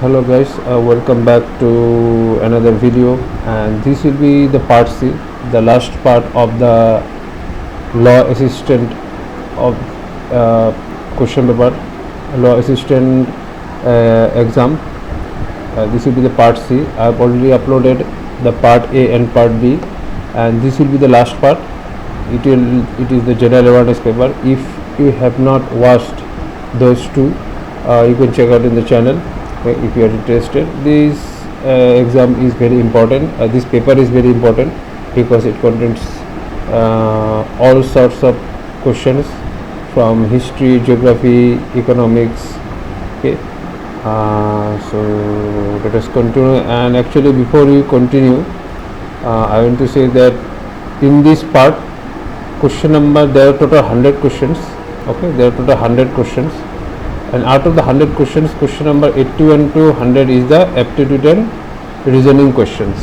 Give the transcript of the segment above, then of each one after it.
Hello guys, welcome back to another video, and this will be the part C, the last part of the law assistant of question paper, law assistant exam. This will be the part C. I have already uploaded the part A and part B, and this will be the last part. It is the general awareness paper. If you have not watched those two, you can check out in the channel. If you are interested. This exam is very important. This paper is very important because it contains all sorts of questions from history, geography, economics. Okay, so let us continue. And actually, before we continue, I want to say that in this part, question number, there are total 100 questions. Okay, there are total 100 questions. And out of the 100 questions, question number 81 to 100 is the aptitude and reasoning questions.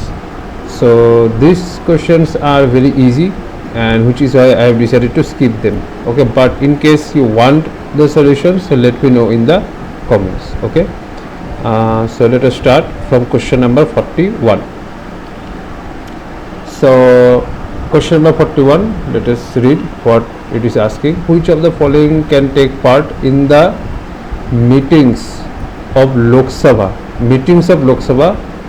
So these questions are very easy, and which is why I have decided to skip them. Okay, but in case you want the solutions, so let me know in the comments. Okay, so let us start from question number 41. So question number 41, let us read what it is asking. Which of the following can take part in the meetings of Lok Sabha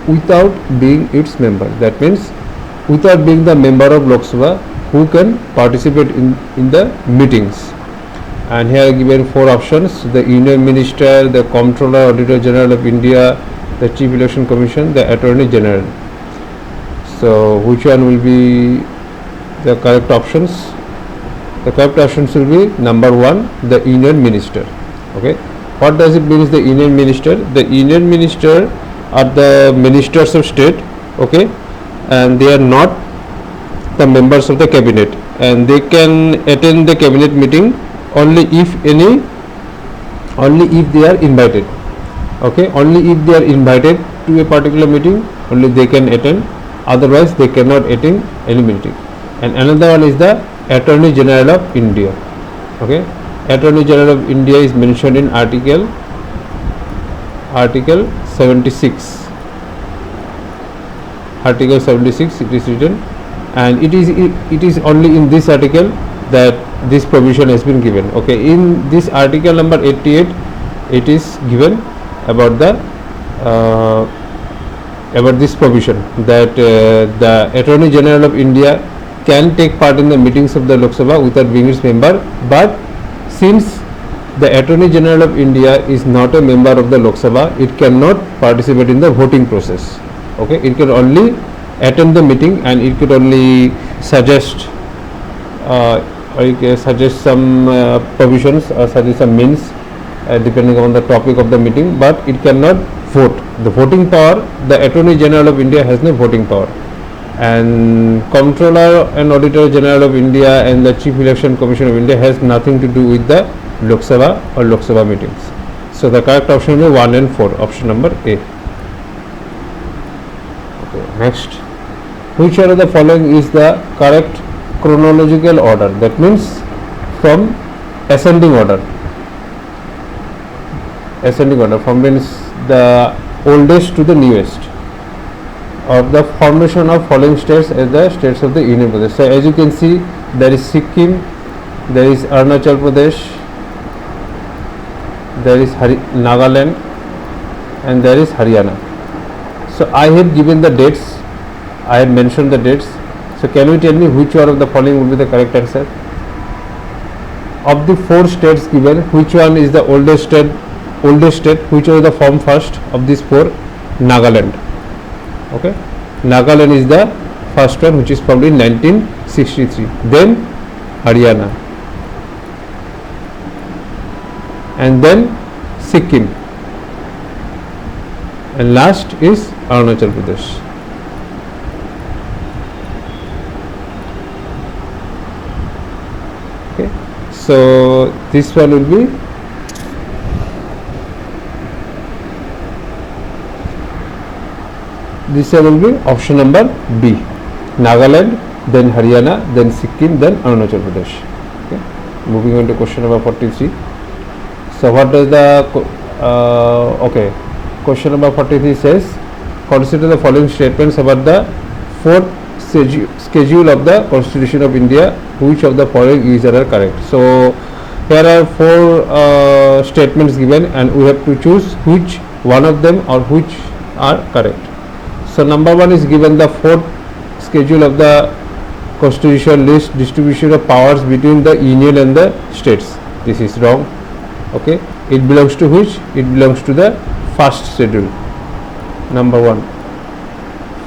without being its member? That means without being the member of Lok Sabha, who can participate in the meetings? And here are given four options: the Union Minister, the Comptroller, Auditor General of India, the Chief Election Commission, the Attorney General. So which one will be the correct options? The correct options will be number 1, the Union Minister. Okay, what does it mean is the Union Minister? The Union Minister are the ministers of state, okay, and they are not the members of the cabinet, and they can attend the cabinet meeting only if they are invited. Okay, only if they are invited to a particular meeting, only they can attend, otherwise they cannot attend any meeting. And another one is the Attorney General of India. Okay, Attorney General of India is mentioned in Article 76. Article 76 it is written, and it is only in this article that this provision has been given. Okay, in this article number 88, it is given about the about this provision that the Attorney General of India can take part in the meetings of the Lok Sabha without being its member, but since the Attorney General of India is not a member of the Lok Sabha, it cannot participate in the voting process. Okay, it can only attend the meeting, and it could only suggest some provisions or suggest some means depending on the topic of the meeting, but it cannot vote. The voting power, the Attorney General of India has no voting power, and Comptroller and Auditor General of India and the Chief Election Commission of India has nothing to do with the Lok Sabha or Lok Sabha meetings. So the correct option is 1 and 4, option number A. Okay, next, which one of the following is the correct chronological order? That means from ascending order. Ascending order from means the oldest to the newest of the formation of following states as the states of the Union Pradesh. So as you can see, there is Sikkim, there is Arunachal Pradesh, there is Nagaland, and there is Haryana. So I have given the dates, I have mentioned the dates. So can you tell me which one of the following will be the correct answer? Of the 4 states given, which one is the oldest state? Which was the form first of these 4? Nagaland. Okay, Nagaland is the first one, which is formed in 1963. Then Haryana, and then Sikkim, and last is Arunachal Pradesh. Okay, so this one will be option number B, Nagaland, then Haryana, then Sikkim, then Arunachal Pradesh. Okay, moving on to question number 43. So what does the okay, Question number 43 says, consider the following statements about the fourth schedule of the Constitution of India. Which of the following is are correct? So here are four statements given, and we have to choose which one of them or which are correct. So number one is given the fourth schedule of the Constitution list distribution of powers between the Union and the states. This is wrong. Okay, it belongs to which? It belongs to the first schedule. Number one,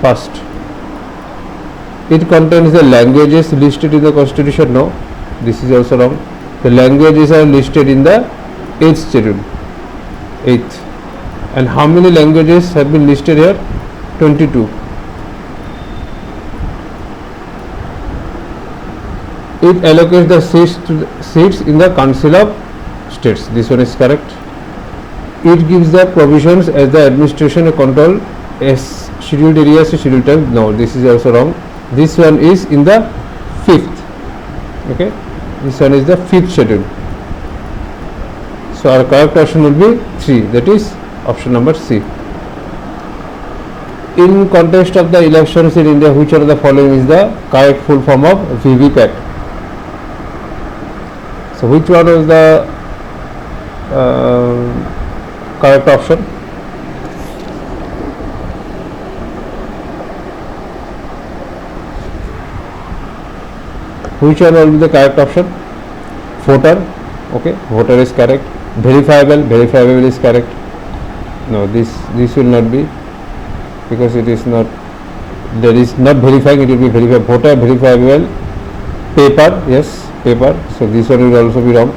first. It contains the languages listed in the Constitution. No, this is also wrong. The languages are listed in the 8th schedule. 8th. And how many languages have been listed here? 22. It allocates the seats in the Council of States. This one is correct. It gives the provisions as the administration control as scheduled areas to scheduled time. No, this is also wrong. This one is in the 5th. Okay, this one is the 5th schedule. So our correct option will be 3, that is option number C. In context of the elections in India, which of the following is the correct full form of VVPAT? So which one is the correct option? Which one will be the correct option? Voter. Okay, voter is correct. Verifiable is correct. No, this will not be, because it is not, there is not verifying, it will be verified. Voter, verifiable. Paper, yes, paper. So this one will also be wrong.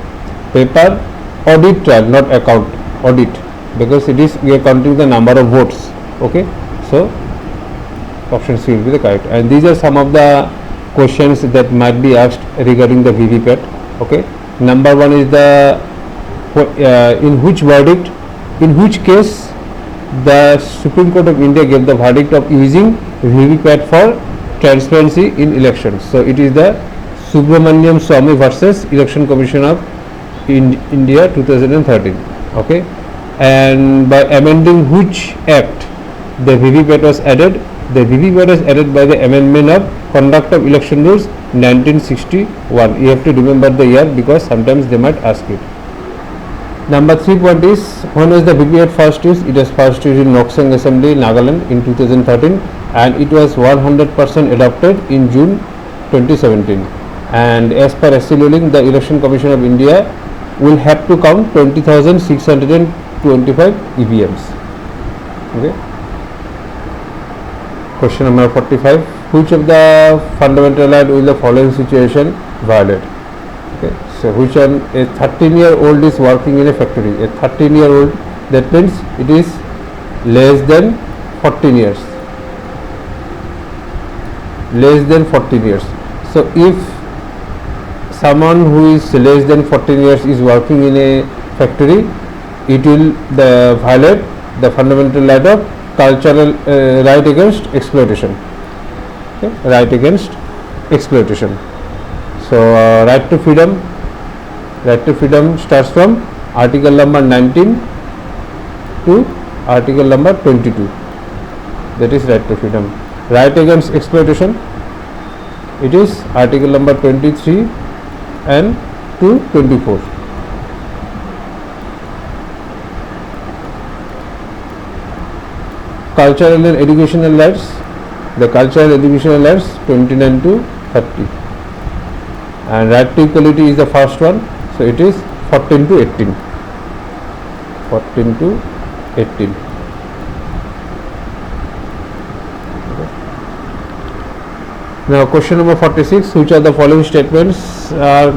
Paper, audit trail, not account, audit, because it is, we are counting the number of votes. Okay, so option C will be the correct. And these are some of the questions that might be asked regarding the VVPAT. Okay, number one is the in which verdict, in which case the Supreme Court of India gave the verdict of using VVPAT for transparency in elections. So it is the Subramaniam Swamy versus Election Commission of India 2013. Okay, and by amending which act the VVPAT was added? The VVPAT was added by the amendment of Conduct of Election Rules 1961. You have to remember the year, because sometimes they might ask it. Number 3 point is, when was the VVPAT first used? It was first used in Noksang Assembly, Nagaland in 2013, and it was 100% adopted in June 2017. And as per SC ruling, the Election Commission of India will have to count 20,625 EVMs. Okay. Question number 45. Which of the fundamental right will the following situation violate? Okay. So which one? A 13-year-old is working in a factory. A 13-year-old, that means it is less than 14 years. Less than 14 years. So if someone who is less than 14 years is working in a factory, it will violate the fundamental right of cultural right against exploitation. Okay? Right against exploitation. So right to freedom starts from article number 19 to article number 22. That is right to freedom. Right against exploitation, it is article number 23 and to 24. Cultural and educational rights, the cultural and educational rights 29 to 30. And right to equality is the first one, so it is 14 to 18. 14 to 18. Now question number 46, which are the following statements are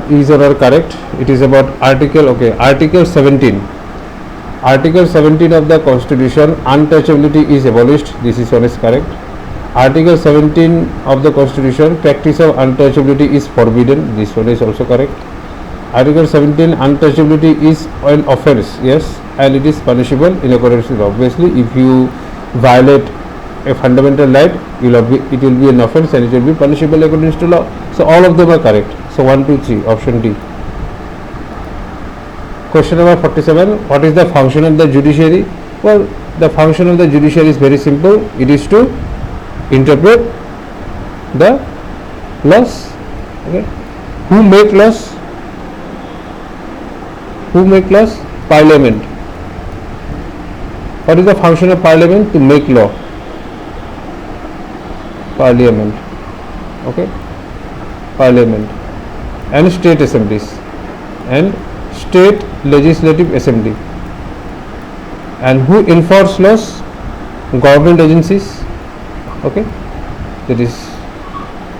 correct? It is about article 17. Article 17 of the Constitution, untouchability is abolished. This is one is correct. Article 17 of the Constitution, practice of untouchability is forbidden. This one is also correct. Article 17, untouchability is an offence, yes, and it is punishable in accordance with law. Obviously, if you violate a fundamental right, it will be an offence and it will be punishable according to law. So all of them are correct. So 1, 2, 3, option D. Question number 47, what is the function of the judiciary? Well, the function of the judiciary is very simple. It is to interpret the laws. Okay. Who make laws? Who make laws? Parliament. What is the function of Parliament? To make law. Parliament. Okay. Parliament and state assemblies and state legislative assembly. And who enforce laws? Government agencies. Okay. That is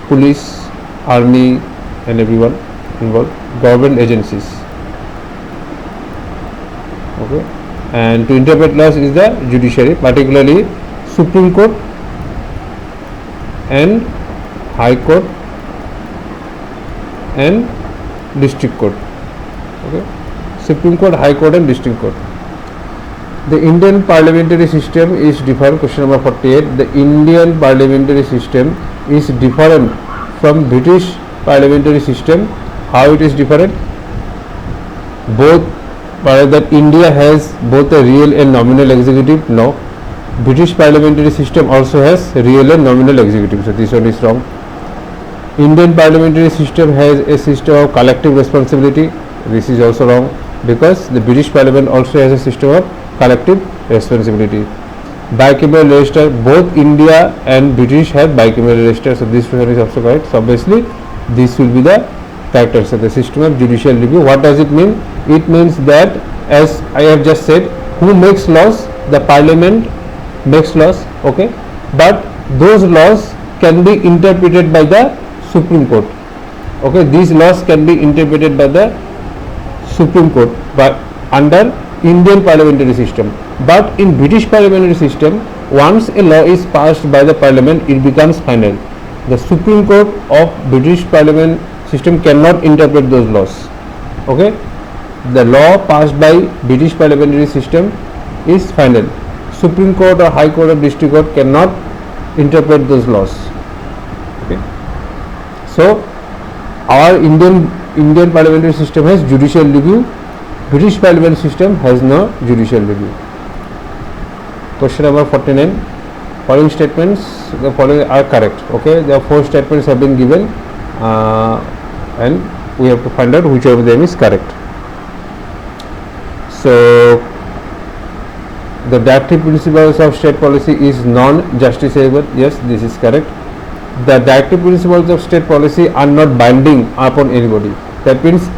police, army and everyone involved. Government agencies. Okay. And to interpret laws is the judiciary, particularly Supreme Court and High Court and District Court. Okay. Supreme Court, High Court and District Court. The Indian parliamentary system is different. Question number 48. The Indian parliamentary system is different from British parliamentary system. How it is different? Both, that India has both a real and nominal executive. No. British parliamentary system also has real and nominal executive. So this one is wrong. Indian parliamentary system has a system of collective responsibility. This is also wrong, because the British Parliament also has a system of collective responsibility. Bicameral register, both India and British have bicameral register, so this one is also correct. So obviously this will be the correct answer. The system of judicial review. What does it mean? It means that, as I have just said, who makes laws? The Parliament makes laws. Okay, but those laws can be interpreted by the Supreme Court. Okay, these laws can be interpreted by the Supreme Court but under Indian parliamentary system. But in British parliamentary system, once a law is passed by the Parliament, it becomes final. The Supreme Court of British Parliament system cannot interpret those laws. Okay, the law passed by British parliamentary system is final. Supreme Court or High Court or District Court cannot interpret those laws. Okay, so our Indian parliamentary system has judicial review. British parliament system has no judicial review. Question number 49. Following statements, the following are correct. Okay, there are 4 statements have been given and we have to find out which of them is correct. So the directive principles of state policy is non-justiciable. Yes, this is correct. The directive principles of state policy are not binding upon anybody. That means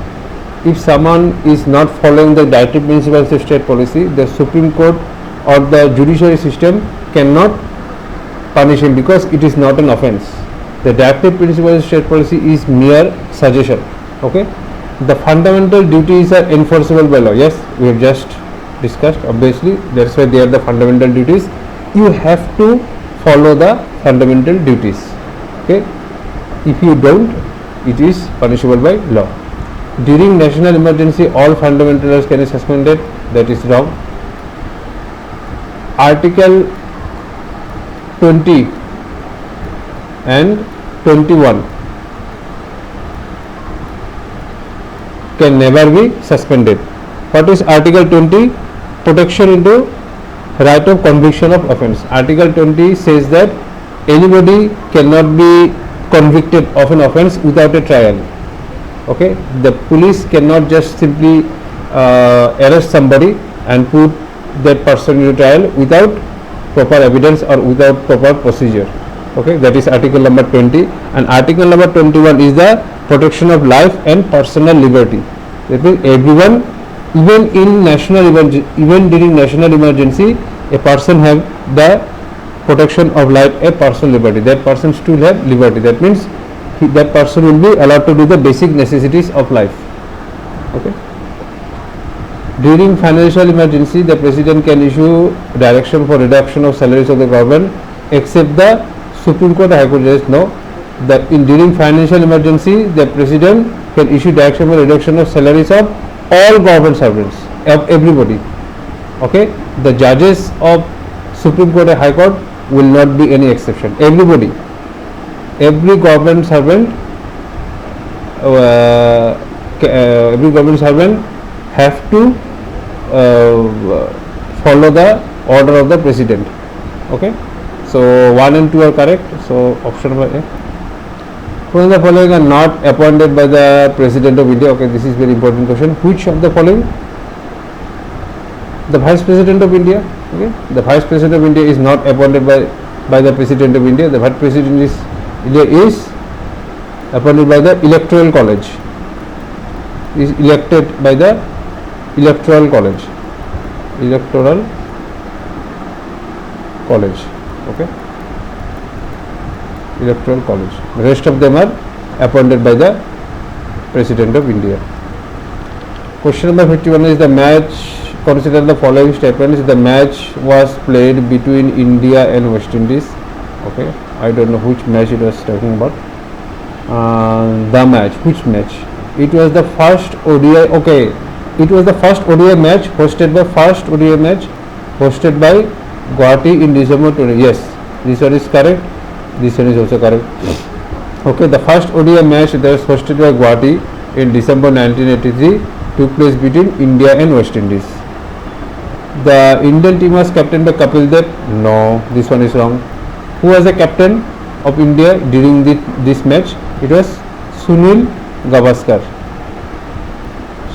if someone is not following the directive principles of state policy, the Supreme Court or the judiciary system cannot punish him, because it is not an offence. The directive principles of state policy is mere suggestion. Okay, the fundamental duties are enforceable by law. Yes, we have just discussed. Obviously, that's why they are the fundamental duties. You have to follow the fundamental duties. Okay, if you don't, it is punishable by law. During national emergency, all fundamental laws can be suspended. That is wrong. Article 20 and 21 can never be suspended. What is Article 20? Protection into right of conviction of offence. Article 20 says that anybody cannot be convicted of an offence without a trial. Okay, the police cannot just simply arrest somebody and put that person in trial without proper evidence or without proper procedure. Okay, that is article number 20. And article number 21 is the protection of life and personal liberty. That means everyone, even in national emergency, even during national emergency, a person have the protection of life and personal liberty. That person still have liberty. That means that person will be allowed to do the basic necessities of life. Okay. During financial emergency, the president can issue direction for reduction of salaries of the government, except the Supreme Court or High Court judges. No, that during financial emergency, the president can issue direction for reduction of salaries of all government servants, of everybody. Okay, the judges of Supreme Court or High Court will not be any exception. Everybody, every government servant, have to follow the order of the president. Okay, so 1 and 2 are correct. So option number A. Who of the following are not appointed by the president of India? Okay, this is very important question. Which of the following? The vice president of India. Okay, the vice president of India is not appointed by the president of India. The vice president is India is appointed by the electoral college. Is elected by the electoral college. Electoral college. Okay, electoral college. The rest of them are appointed by the president of India. Question number 51 is the match. Consider the following statements. The match was played between India and West Indies. Okay, I don't know which match it was talking about. The match. Which match? It was the first ODI. Okay, it was the first ODI match hosted by Guwahati in December 20. Yes, this one is correct. This one is also correct. Okay, the first ODI match that was hosted by Guwahati in December 1983 took place between India and West Indies. The Indian team was captained by Kapil Dev. No, this one is wrong. Who was the captain of India during this match? It was Sunil Gavaskar.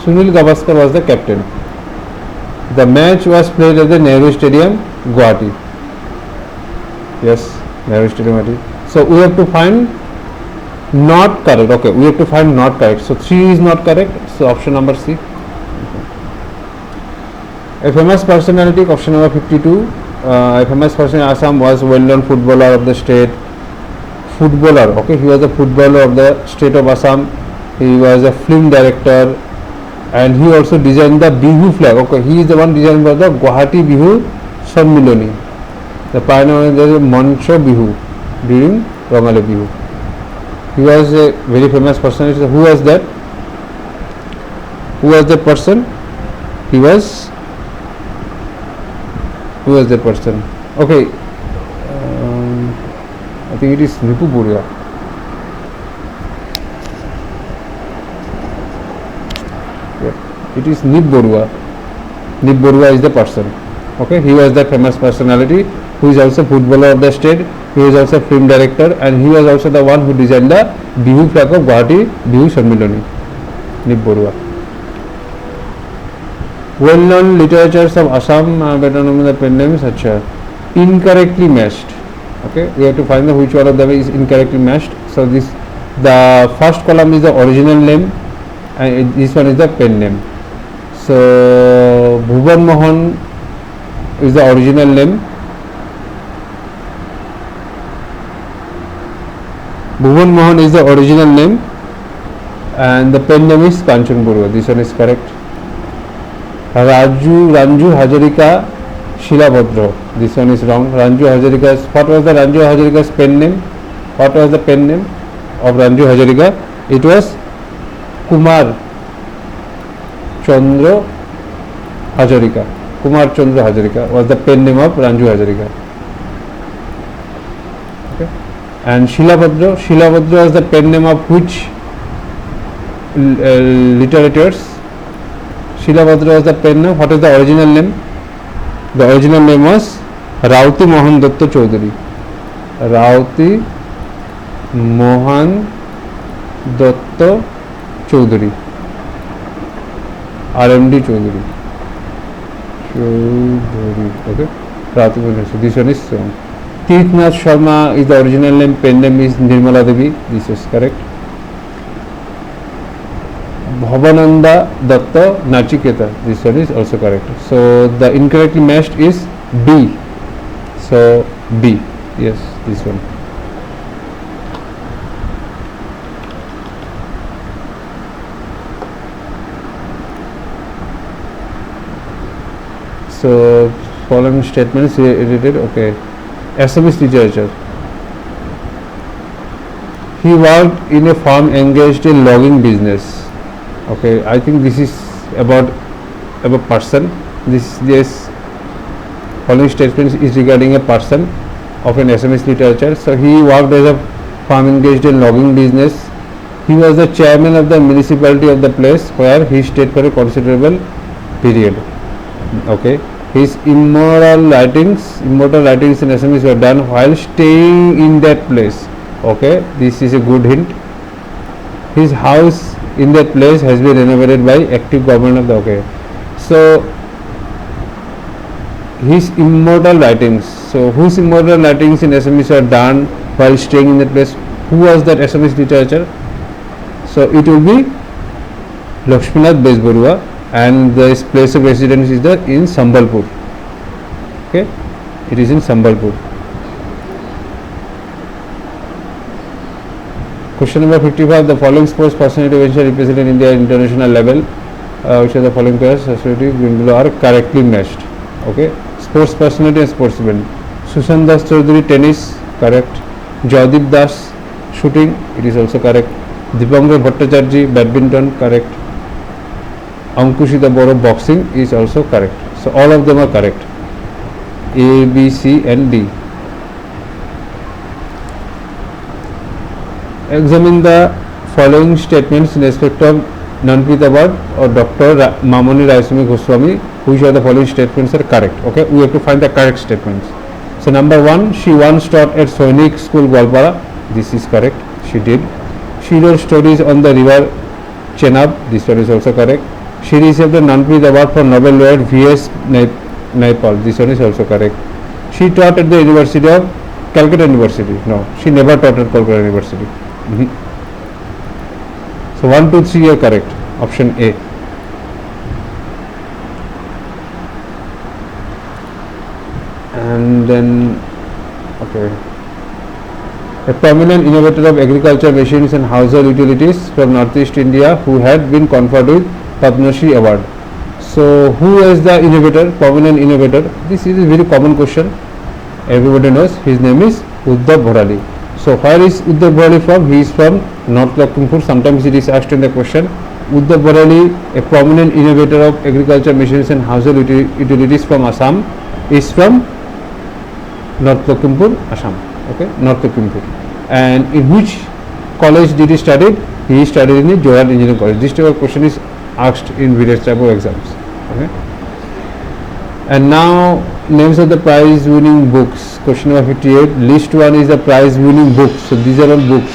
Sunil Gavaskar was the captain. The match was played at the Nehru Stadium, Guwahati. Yes, Nehru Stadium, Guwahati. So we have to find not correct. Okay, we have to find not correct. So 3 is not correct. So option number C. A famous personality, question number 52. A famous person in Assam was well-known footballer of the state. Footballer, okay, he was a footballer of the state of Assam. He was a film director, and he also designed the Bihu flag. Okay, he is the one designed for the Guwahati Bihu Sammiloni. The pioneer of the Mancho Bihu during Rongale Bihu. He was a very famous personality. Who was that? Who was that person? Who was that person? Okay, I think it is Nipu Borua. Yeah, it is Nip Borua. Nip Borua is the person. Okay, he was the famous personality who is also footballer of the state. He was also film director, and he was also the one who designed the Bihu flag of Guwahati Bihu Sammiloni. Nip Borua. Well-known literatures of Assam, better known as the pen names, incorrectly matched. Okay, we have to find out which one of them is incorrectly matched. So the first column is the original name, and this one is the pen name. So Bhuvan Mohan is the original name. Bhuvan Mohan is the original name, and the pen name is Kanchan Borua. This one is correct. Ranju Hazarika Shilabhadra. This one is wrong. Ranju Hazarika's, what was the Ranju Hazarika's pen name? What was the pen name of Ranju Hazarika? It was Kumar Chandra Hazarika. Kumar Chandra Hazarika was the pen name of Ranju Hazarika. Okay. And Shilabhadra was the pen name of which literatures? Shilabhadra was the pen name. What is the original name? The original name was Rauti Mohan Datta Chaudhary. Rauti Mohan Datta Chaudhary. RMD Chaudhary. Okay. Rauti Mohan. So this one is wrong. Tirthnath Sharma is the original name. Pen name is Nirmala Devi. This is correct. Bhavananda Datta Nachiketa. This one is also correct. So the incorrectly matched is B. So B. Yes, this one. So following statements edited. Okay. Assamese literature. He worked in a farm engaged in logging business. Okay, I think this is about person. This following statement is regarding a person of an Assamese literature. So he worked as a farm engaged in logging business. He was the chairman of the municipality of the place where he stayed for a considerable period. Okay, His immortal writings in Assamese were done while staying in that place. Okay, this is a good hint. His house in that place has been renovated by active government of the. Okay, so his immortal writings. So whose immortal writings in Assamese were done while staying in that place? Who was that Assamese literature? So it will be Lakshmanath Bezbarua, and this place of residence is in Sambalpur. Okay, it is in Sambalpur. Question number 55. The following sports personality eventually represented in India at international level. Which of the following players are correctly matched? Okay, sports personality and sports event. Sushan Das Chaudhary, tennis, correct. Jaydeep Das, shooting, it is also correct. Dipankar Bhattacharjee, badminton, correct. Ankushita Boro, boxing, is also correct. So all of them are correct. A, B, C and D. Examine the following statements in respect of Nanprit Award or Dr. Mamoni Raisumi Goswami. Which of the following statements are correct? Okay, we have to find the correct statements. So number 1, she once taught at Sainik School, Gwalpara. This is correct. She did. She wrote stories on the river Chenab. This one is also correct. She received the Nanprit Award for Nobel laureate V.S. Naipaul. This one is also correct. She taught at the University of Calcutta University. No, she never taught at Calcutta University. So 1, 2, 3 are correct. Option A. And then, okay. A prominent innovator of agriculture machines and household utilities from Northeast India who had been conferred with Padma Shri Award. So who is the innovator, prominent innovator? This is a very common question. Everybody knows. His name is Uddhav Bharali. So where is Uddhav Bharali from? He is from North Lakhimpur. Sometimes it is asked in the question. Uddhav Bharali, a prominent innovator of agriculture machines and household utilities from Assam, is from North Lakhimpur, Assam. Okay, North Lakhimpur. And in which college did he study? He studied in the Johar Engineering College. This type of question is asked in various type of exams. Okay. And now names of the prize winning books. Question number 58. List 1 is the prize winning books. So these are all books.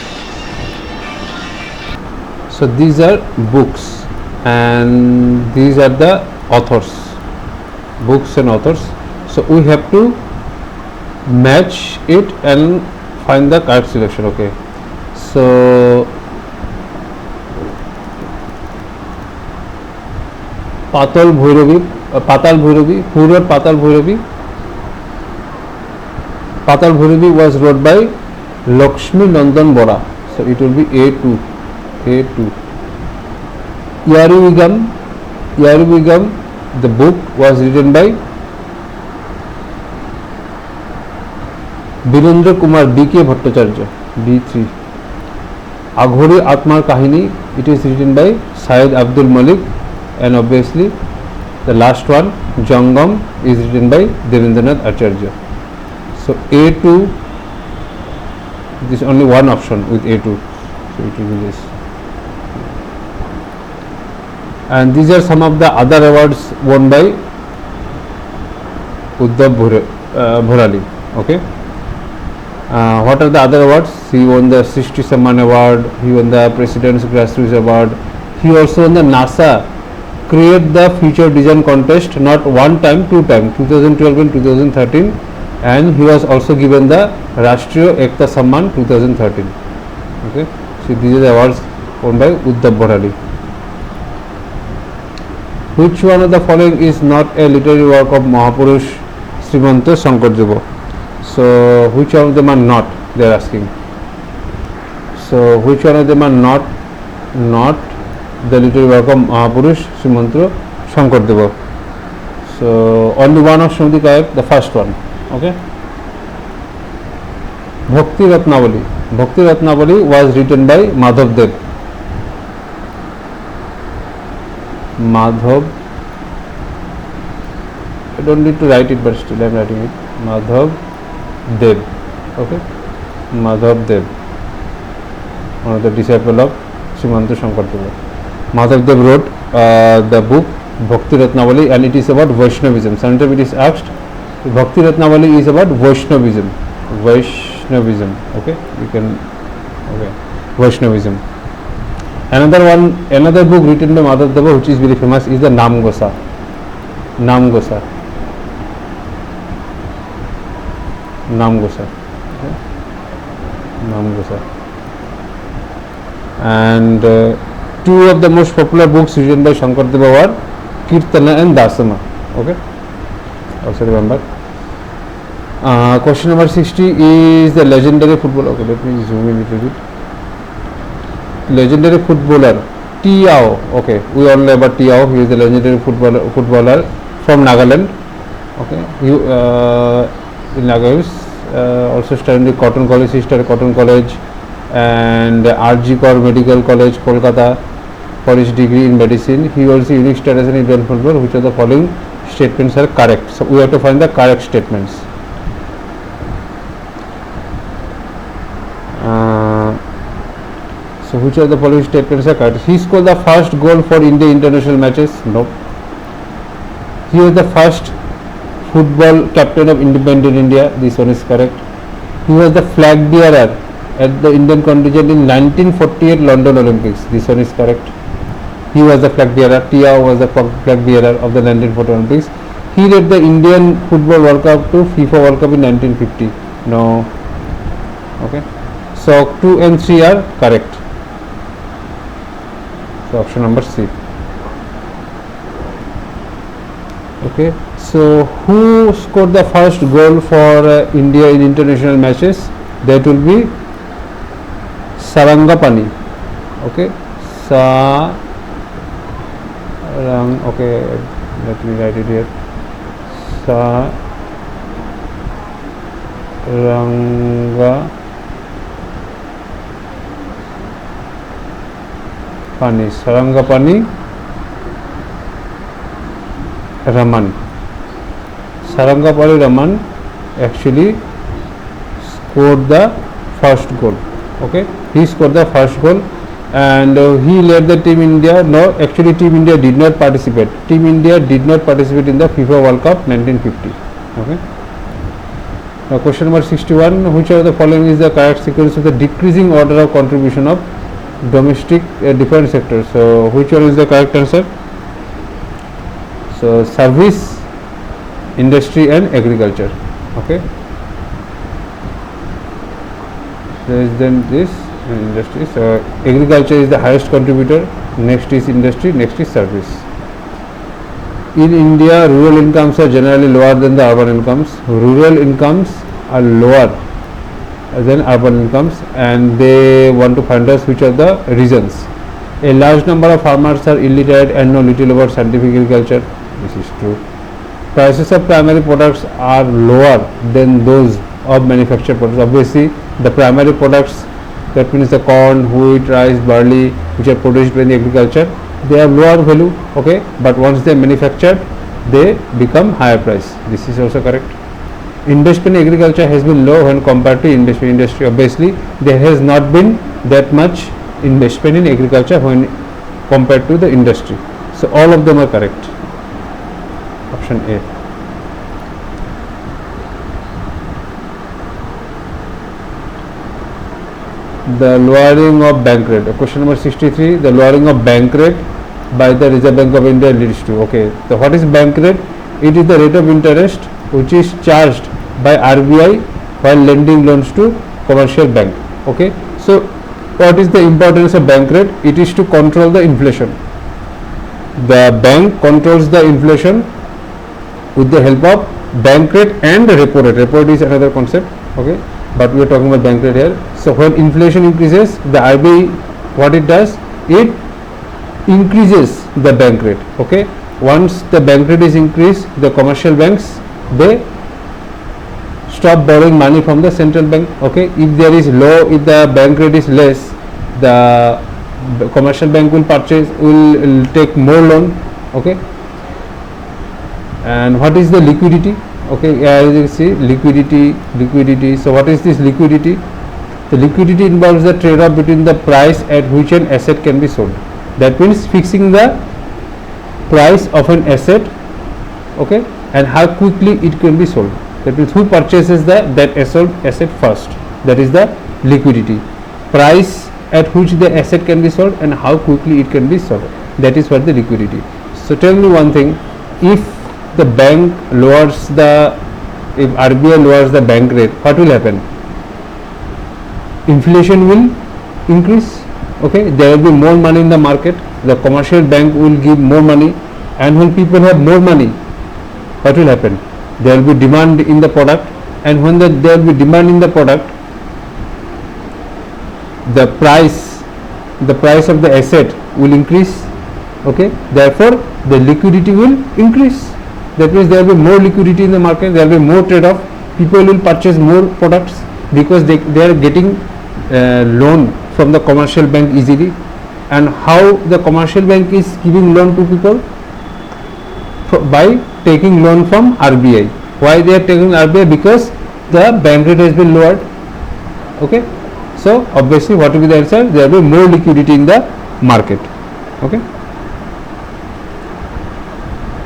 So these are books and these are the authors. Books and authors. So we have to match it and find the correct selection. Okay. So Patal Bhairavi, who wrote Patal Bhairavi? Patal Bhairavi was wrote by Lakshmi Nandan Bora. So it will be A2. Yaruvigam, the book was written by Birendra Kumar B.K. Bhattacharya, B3. Aghori Atmar Kahini, it is written by Syed Abdul Malik, and obviously the last one, Jangam, is written by Devendranath Acharya. So A2, this is only one option with A2, so it will be this. And these are some of the other awards won by Uddhav Bharali. Okay. What are the other awards? He won the Srishti Samman Award, he won the President's Grassroots Award, he also won the NASA Create the Future Design Contest, not one time, two times, 2012 and 2013, and he was also given the Rashtriya Ekta Samman 2013. Okay, so these are the awards won by Uddhav Bharali. Which one of the following is not a literary work of Mahapurush Srimanta Shankardev? So which one of them are not? They are asking. So which one of them are not the literary work of Mahapurush Srimanta Shankardev? So only one option will be correct, the first one. Okay. Bhakti Ratnavali. Bhakti Ratnavali was written by Madhav Dev. Madhav. I don't need to write it, but still I am writing it. Madhav Dev. Okay. Madhav Dev, one of the disciple of Srimanta Shankardev. Madhav Dev wrote the book Bhakti Ratnavali, and it is about Vaishnavism. Sometimes it is asked, Bhakti Ratnavali is about Vaishnavism. Vaishnavism. Okay, you can. Okay, Vaishnavism. Another book written by Madhavdeva, which is very famous, is the Namgosa. Namgosa. Namgosa. Okay. Namgosa. And two of the most popular books written by Shankardeva were Kirtana and Dasama. Okay, also remember. Question number 60 is the legendary footballer. Okay, let me zoom in a little bit. Legendary footballer Tiao. Okay, we all know about Tiao. He is the legendary footballer from Nagaland. Okay, he in Nagaland also studied in Cotton College. He studied Cotton College and RG Kor Medical College, Kolkata, for his degree in medicine. He also unique status in Indian football. Which of the following statements are correct? So we have to find the correct statements. So which of the following statements are correct? He scored the first goal for India international matches. No. He was the first football captain of independent India. This one is correct. He was the flag bearer at the Indian contingent in 1948 London Olympics. This one is correct. He was the flag bearer. Tiao was the flag bearer of the 1940 Olympics. He led the Indian Football World Cup to FIFA World Cup in 1950. No. Okay. So 2 and 3 are correct. So option number C. Okay. So who scored the first goal for India in international matches? That will be Sarangapani. Okay. Okay, let me write it here. Sarangapani Raman. Sarangapani Raman actually scored the first goal. Okay, he scored the first goal, and he led the Team India. No, actually Team India did not participate. Team India did not participate in the FIFA World Cup 1950. Okay. Now question number 61. Which of the following is the correct sequence of the decreasing order of contribution of domestic different sectors? So which one is the correct answer? So service, industry and agriculture. Okay. There is then this industry. So agriculture is the highest contributor, next is industry, next is service. In India, rural incomes are generally lower than the urban incomes. Rural incomes are lower than urban incomes, and they want to find us which are the reasons. A large number of farmers are illiterate and know little about scientific agriculture. This is true. Prices of primary products are lower than those of manufactured products. Obviously, the primary products, that means the corn, wheat, rice, barley, which are produced by the agriculture, they have lower value. Okay, but once they are manufactured, they become higher price. This is also correct. Investment in agriculture has been low when compared to industry. Obviously, there has not been that much investment in agriculture when compared to the industry. So all of them are correct. Option A. The lowering of bank rate. Question number 63. The lowering of bank rate by the Reserve Bank of India leads to. Okay. So what is bank rate? It is the rate of interest which is charged by RBI while lending loans to commercial bank. Okay. So what is the importance of bank rate? It is to control the inflation. The bank controls the inflation with the help of bank rate and repo rate. Repo rate is another concept. Okay. But we are talking about bank rate here. So when inflation increases, the RBI, what it does, it increases the bank rate. Okay. Once the bank rate is increased, the commercial banks, they stop borrowing money from the central bank. Okay. If there is low, if the bank rate is less, the commercial bank will take more loan. Okay. And what is the liquidity? Okay, as you see, liquidity. So what is this liquidity? The liquidity involves the trade-off between the price at which an asset can be sold. That means fixing the price of an asset, okay, and how quickly it can be sold. That means who purchases that asset first, that is the liquidity. Price at which the asset can be sold and how quickly it can be sold, that is for the liquidity. So tell me one thing, if the bank lowers the, if RBI lowers the bank rate, what will happen? Inflation will increase, okay, there will be more money in the market, the commercial bank will give more money, and when people have more money, what will happen? There will be demand in the product, and when there will be demand in the product, the price of the asset will increase, okay, therefore the liquidity will increase. That means there will be more liquidity in the market, there will be more trade off, people will purchase more products because they are getting loan from the commercial bank easily. And how the commercial bank is giving loan to people? By taking loan from RBI. Why they are taking RBI? Because the bank rate has been lowered, okay. So obviously what will be the answer? There will be more liquidity in the market, okay.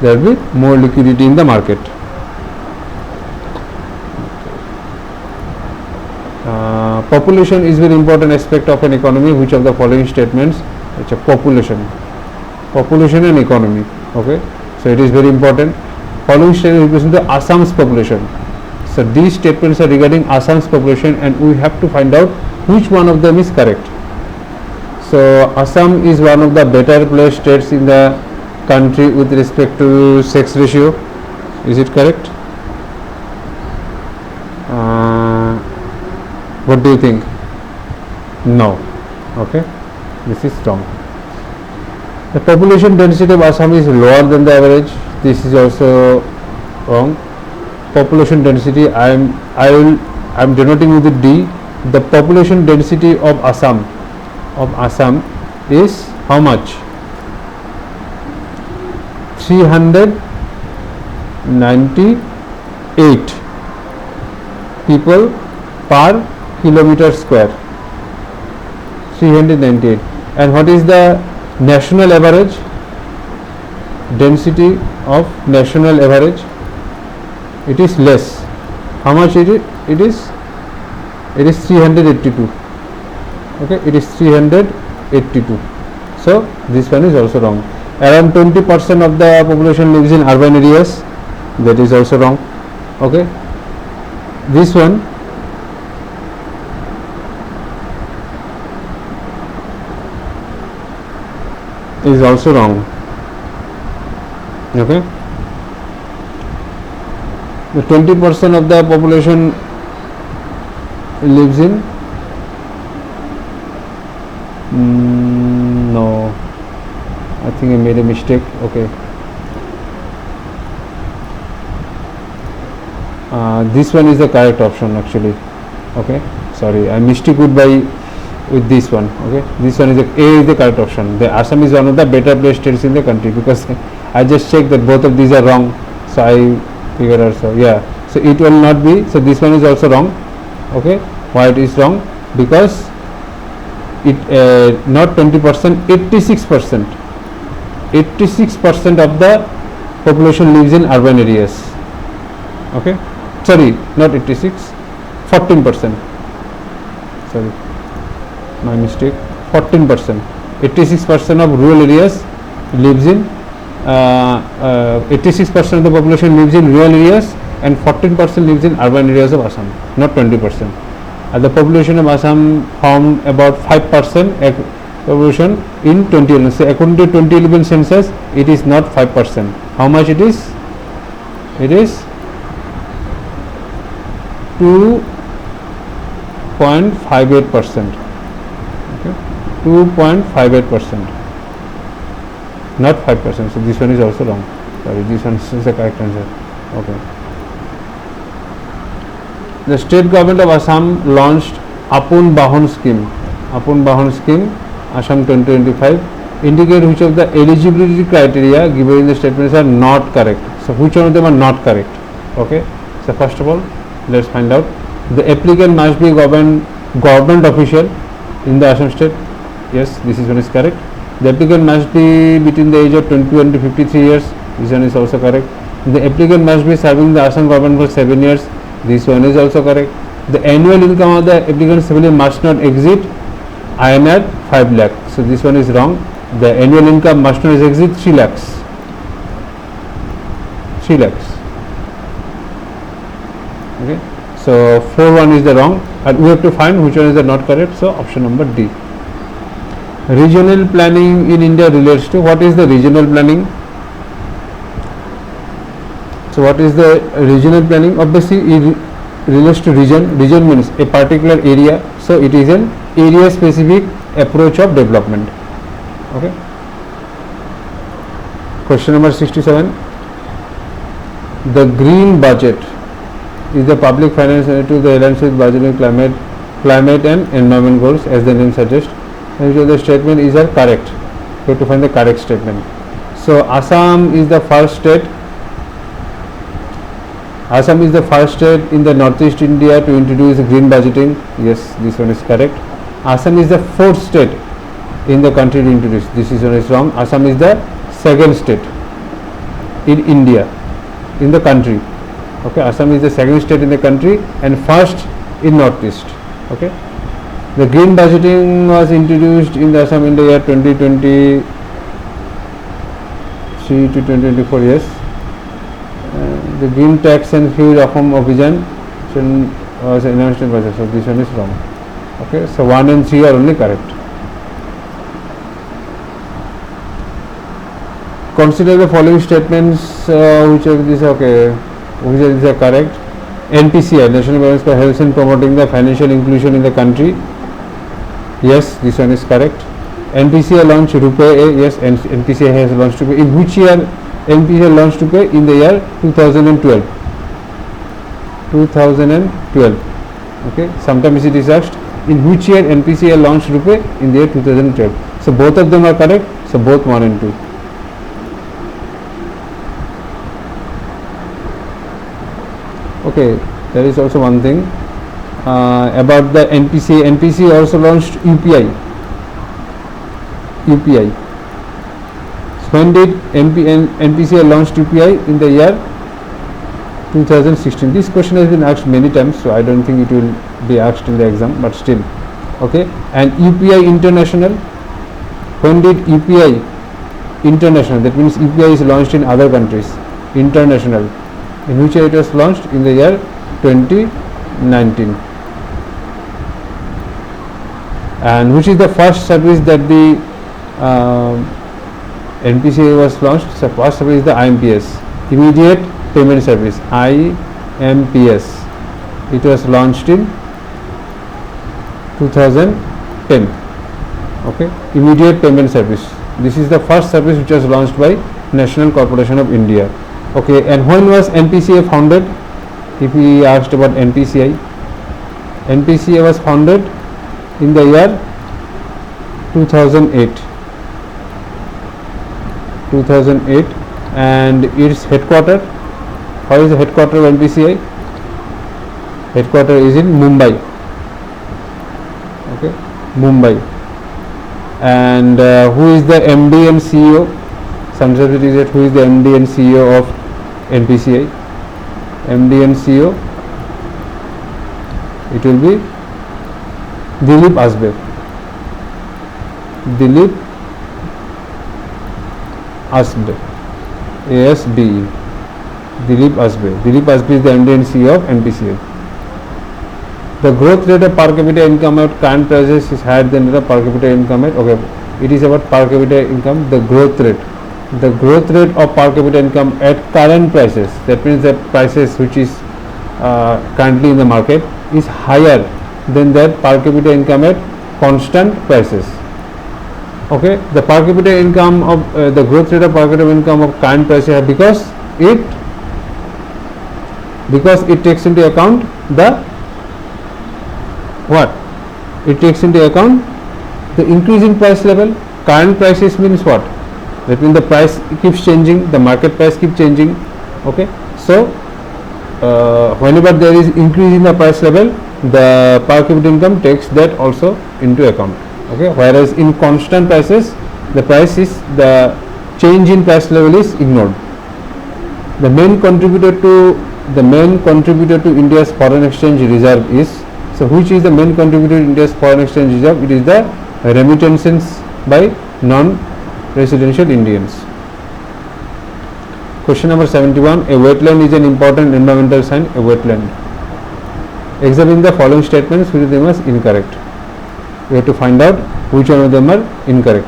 There will be more liquidity in the market. Population is very important aspect of an economy. Which of the following statements? It's a population and economy, okay. So it is very important. Following statement represent the Assam's population. So these statements are regarding Assam's population, and we have to find out which one of them is correct. So Assam is one of the better placed states in the country with respect to sex ratio. Is it correct? What do you think? No. Okay, this is wrong. The population density of Assam is lower than the average. This is also wrong. Population density, I am denoting with the D. The population density of Assam is how much? 398 people per kilometer square. 398. And what is the national average? Density of national average, it is less. How much it is? It is 382. Okay, it is 382. So this one is also wrong. Around 20% of the population lives in urban areas. That is also wrong. Okay, this one is also wrong. Okay, the 20% of the population lives in no, I think I made a mistake. Okay, this one is the correct option actually. Okay, sorry, I mistook with this one. Okay, this one is A is the correct option. The Assam is one of the better placed states in the country, because I just checked that both of these are wrong, so I figured out. So yeah, so it will not be. So this one is also wrong. Okay, why it is wrong? Because it not 20%, 86%. 86% of the population lives in urban areas. Okay, sorry, not 86, 14%. Sorry, my mistake. 14%. 86% of rural areas lives in 86% of the population lives in rural areas, and 14% lives in urban areas of Assam, not 20%. The population of Assam formed about 5% population in 2011. So according to 2011 census, it is not 5%. How much it is? It is 2.58%. Okay, 2.58%, not 5%. So this one is also wrong. Sorry, this one is the correct answer. Okay. The state government of Assam launched Apun Bahon scheme. Apun Bahon scheme, Assam 2025. Indicate which of the eligibility criteria given in the statements are not correct. So which one of them are not correct? Okay. So first of all, let's find out. The applicant must be government official in the Assam state. Yes, this is one is correct. The applicant must be between the age of 21 to 53 years. This one is also correct. The applicant must be serving the Assam government for 7 years. This one is also correct. The annual income of the applicant's family must not exceed INR 5 lakh. So this one is wrong. The annual income must not exceed 3 lakhs. 3 lakhs. Okay. So 4-1 is the wrong, and we have to find which one is the not correct. So option number D. Regional planning in India relates to, what is the regional planning? So what is the regional planning? Obviously it relates to region. Region means a particular area, so it is an area specific approach of development. Okay. Question number 67. The green budget is the public finance to the alliance with budgeting climate and environment goals, as the name suggests. And the statement is correct. We have to find the correct statement. So Assam is the first state. Assam is the first state in the northeast India to introduce green budgeting. Yes, this one is correct. Assam is the fourth state in the country to introduce. This one is wrong. Assam is the second state in India, in the country. Okay, Assam is the second state in the country and first in northeast. Okay. The green budgeting was introduced in the Assam in the year 2023 to 2024. Yes. The green tax and fuel reform Abhijan was announced in budget. So this one is wrong. Okay. So 1 and 3 are only correct. Consider the following statements. Which of these okay? Which of these are correct? NPCI, National Balance for helps in promoting the financial inclusion in the country. Yes, this one is correct. NPCI launched RuPay. Yes, NPCI has launched RuPay. In which year NPCI launched RuPay? In the year 2012. 2012. Okay. Sometimes it is asked, in which year NPCI launched RuPay? In the year 2012. So both of them are correct. So both 1 and 2. Okay, there is also one thing about the NPCI. NPCI also launched UPI. UPI. So when did NPCI launched UPI? In the year 2016. This question has been asked many times, so I don't think it will be asked in the exam, but still. Okay. And UPI International. When did UPI International? That means UPI is launched in other countries. International. In which year it was launched? In the year 2019. And which is the first service that the NPCI was launched? So first service is the IMPS, Immediate Payment Service, IMPS. It was launched in 2010. Okay, Immediate Payment Service. This is the first service which was launched by National Corporation of India. Okay, and when was NPCI founded? If we asked about NPCI, NPCI was founded in the year 2008. 2008, and its headquarter. How is the headquarter of NPCI? Headquarter is in Mumbai. Okay, Mumbai. And who is the MD and CEO? Sometimes it is that who is the MD and CEO of NPCI? MD and CEO, it will be Dilip Asbe. Dilip Asbe, ASBE. Dilip Asbe. Dilip Asbe is the MD and CEO of NPCI. The growth rate of per capita income at current prices is higher than the per capita income at, okay, it is about per capita income, the growth rate. The growth rate of per capita income at current prices, that means the prices which is currently in the market, is higher than that per capita income at constant prices. Okay, the per capita income of the growth rate of per capita income of current prices, because it takes into account the what? It takes into account the increase in price level. Current prices means what? That means the price keeps changing, the market price keeps changing. Okay, so whenever there is increase in the price level, the per capita income takes that also into account. Okay, whereas in constant prices the price is, the change in price level is ignored. The main contributor to India's foreign exchange reserve is, so which is the main contributor to India's foreign exchange reserve? It is the remittances by non-residential Indians. Question number 71. A wetland is an important environmental sign. A wetland. Examine the following statements, which of them is incorrect. We have to find out which one of them are incorrect.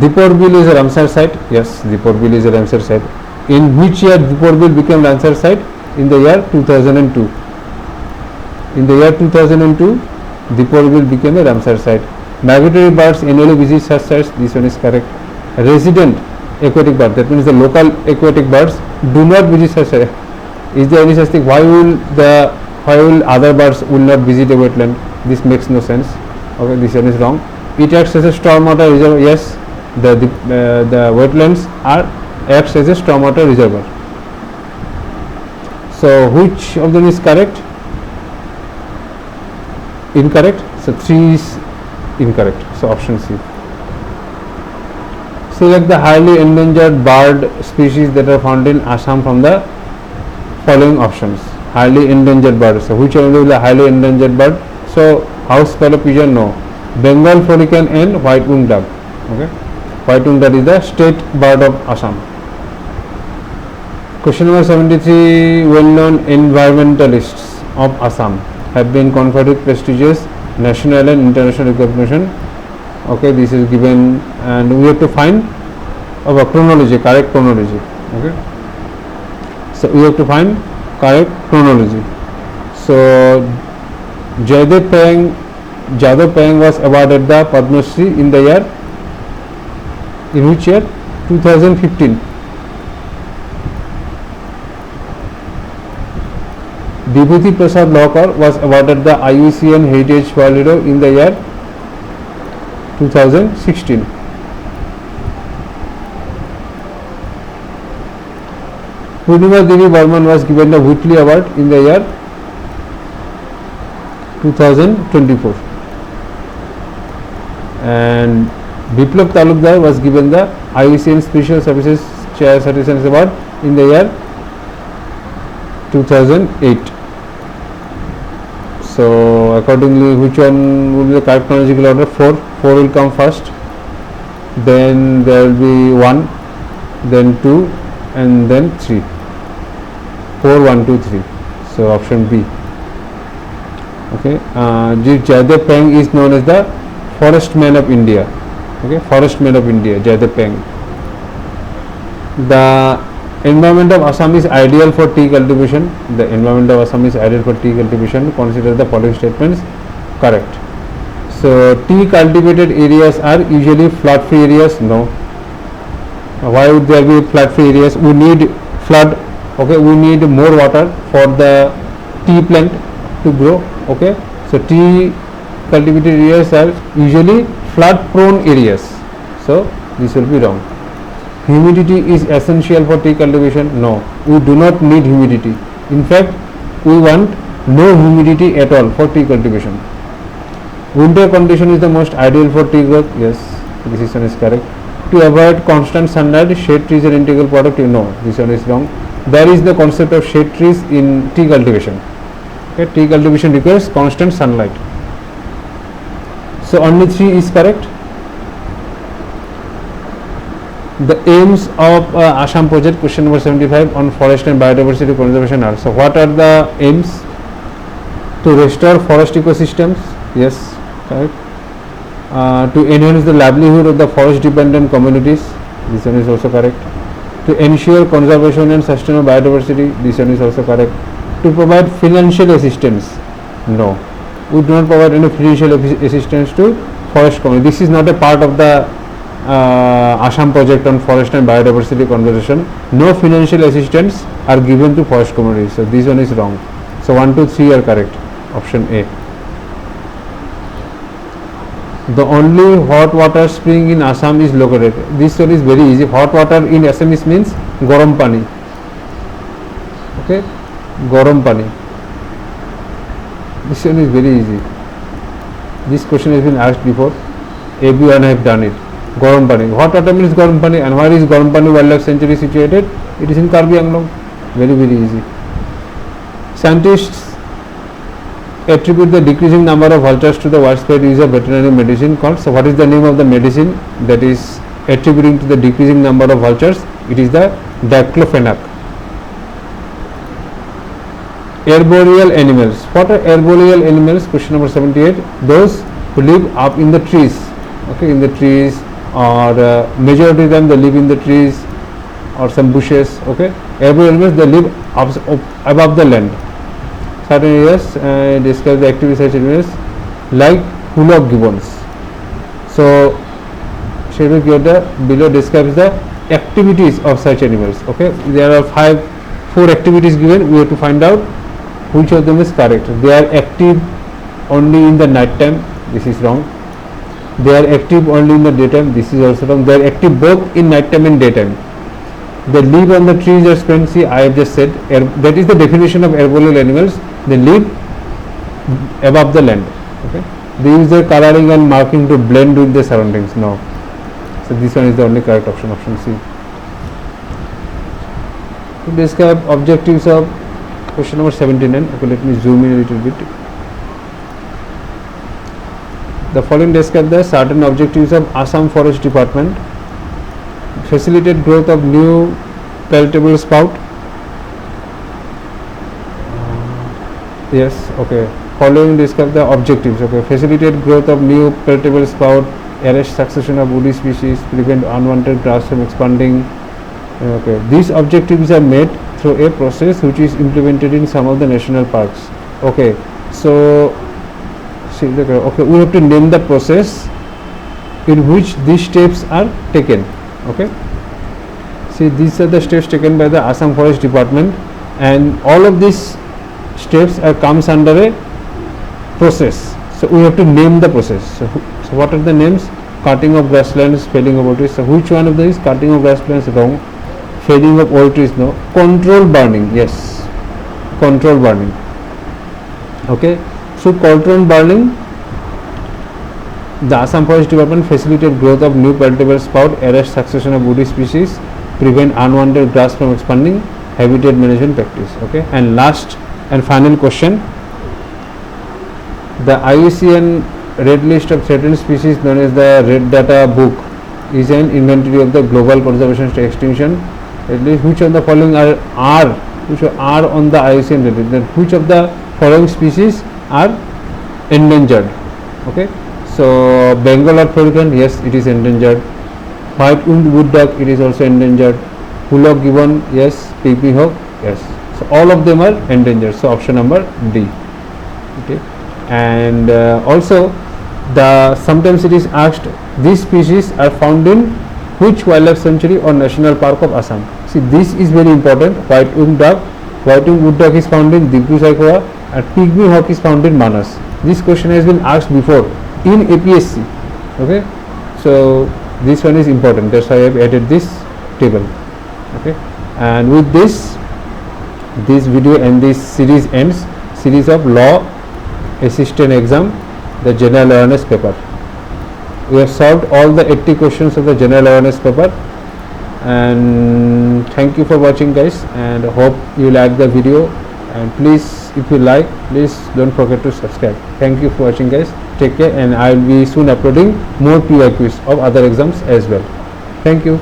Deepor Bill is a Ramsar site. Yes, Deepor Bill is a Ramsar site. In which year Deepor Bill became Ramsar site? In the year 2002. In the year 2002, Deepor Bill became a Ramsar site. Migratory birds annually visit such sites. This one is correct. Resident aquatic birds, that means the local aquatic birds, do not visit such sites. Is there any such thing? Why will other birds will not visit a wetland? This makes no sense. Okay, this one is wrong. It acts as a stormwater reservoir. Yes, the wetlands acts as a stormwater reservoir. So which of them is correct? Incorrect. So 3 is incorrect. So option C. Select the highly endangered bird species that are found in Assam from the following options. Highly endangered bird. So which one is the highly endangered bird? So house sparrow pigeon, no. Bengal pelican and white-winged dove. Okay, white-winged dove is the state bird of Assam. Question number 73. Well-known environmentalists of Assam have been conferred with prestigious national and international recognition. Okay, this is given, and we have to find a chronology, correct chronology. Okay, so we have to find correct chronology. So Jaydev Payeng was awarded the Padma Shri in the year, in which year? 2015. Vibhuti Prasad Lohkar was awarded the IUCN Heritage World Hero in the year 2016. Purnima Devi Burman was given the Whitley Award in the year 2024. And Biplab Talukdar was given the IUCN Special Services Chair Citizens Award in the year 2008. So accordingly, which one will be the correct chronological order? 4 will come first, then there will be 1, then 2, and then 3. 4, 1, 2, 3. So option B. Okay, Jaydev Payeng is known as the Forest Man of India. Okay, Forest Man of India, Jaydev Payeng. The environment of Assam is ideal for tea cultivation. The environment of Assam is ideal for tea cultivation. Consider the following statements correct. So tea cultivated areas are usually flood free areas. No. Why would there be flood free areas? We need flood. Okay, we need more water for the tea plant to grow. Okay, so tea cultivated areas are usually flood prone areas. So this will be wrong. Humidity is essential for tea cultivation. No, we do not need humidity. In fact, we want no humidity at all for tea cultivation. Winter condition is the most ideal for tea growth. Yes, this one is correct. To avoid constant sunlight, shade trees are an integral part of tea. No, this one is wrong. There is the concept of shade trees in tea cultivation. Okay, tea cultivation requires constant sunlight. So only 3 is correct. The aims of Assam project, question number 75, on forest and biodiversity conservation are. So what are the aims? To restore forest ecosystems. Yes, correct. To enhance the livelihood of the forest dependent communities. This one is also correct. To ensure conservation and sustainable biodiversity. This one is also correct. To provide financial assistance. No, we do not provide any financial assistance to forest community. This is not a part of the Assam project on forest and biodiversity conservation. No financial assistance are given to forest communities. So this one is wrong. So 1, 2, 3 are correct. Option A. The only hot water spring in Assam is located. This one is very easy. Hot water in assamese means garam pani. Okay, garam pani. This one is very easy. This question has been asked before. everyone have done it. Garam Pani. What water means Garam Pani, and where is Garam Pani Wildlife Sanctuary situated? It is in Karbi Anglong. Very easy. Scientists attribute the decreasing number of vultures to the widespread use of veterinary medicine called. So what is the name of the medicine that is attributing to the decreasing number of vultures? It is the diclofenac. Arboreal animals. What are arboreal animals? Question number 78. Those who live up in the trees. Okay, in the trees, or majority of them they live in the trees or some bushes. Okay, arboreal animals, they live above the land. Certain areas describe the activity such animals like Hullock gibbons. So below describes the activities of such animals. Okay, there are 4 activities given. We have to find out which of them is correct. They are active only in the night time. This is wrong. They are active only in the daytime. This is also wrong. They are active both in night time and daytime. They live on the trees or spend. See, I have just said that is the definition of arboreal animals. They live above the land. Okay, they use their coloring and marking to blend with the surroundings. No, so this one is the only correct option. Option C. To describe objectives of question number 79. Okay, let me zoom in a little bit. The following describe the certain objectives of Assam Forest Department. Facilitate growth of new palatable spout. Yes, okay. Following describe the objectives. Okay, facilitate growth of new palatable spout, arrest succession of woody species, prevent unwanted grass from expanding. Okay, these objectives are met through a process which is implemented in some of the national parks. Okay, so see, okay, we have to name the process in which these steps are taken. Okay, see, these are the steps taken by the Assam Forest Department, and all of these steps comes under a process. So we have to name the process. So what are the names? Cutting of grasslands, felling of old trees. So which one of these? Cutting of grasslands, wrong. Felling of old trees, no. Control burning, yes. Control burning. Okay. So control burning, the Assam Forest Department facilitate growth of new palatable spout, arrest succession of woody species, prevent unwanted grass from expanding, habitat management practice. Okay, and last and final question. The IUCN Red List of Threatened Species, known as the Red Data Book, is an inventory of the global conservation to extinction. At least which of the following are on the IUCN Red List? Then which of the following species are endangered? Okay, so Bengal or peregrine, yes, it is endangered. White-winged wood duck, it is also endangered. Hullock gibbon, yes. Pygmy hawk, yes. So all of them are endangered. So option number D. Okay, and also sometimes it is asked, these species are found in which wildlife sanctuary or national park of Assam? See, this is very important. White-winged duck, white-winged wood duck is found in Dibryu-Saikhowa, and pygmy hawk is found in Manas. This question has been asked before in APSC. Okay, so this one is important. That's why I have added this table. Okay, and with this video and this series ends. Series of law assistant exam, the general awareness paper. We have solved all the 80 questions of the general awareness paper, and thank you for watching, guys, and hope you like the video, and please, if you like, please don't forget to subscribe. Thank you for watching, guys. Take care, and I will be soon uploading more PYQs of other exams as well. Thank you.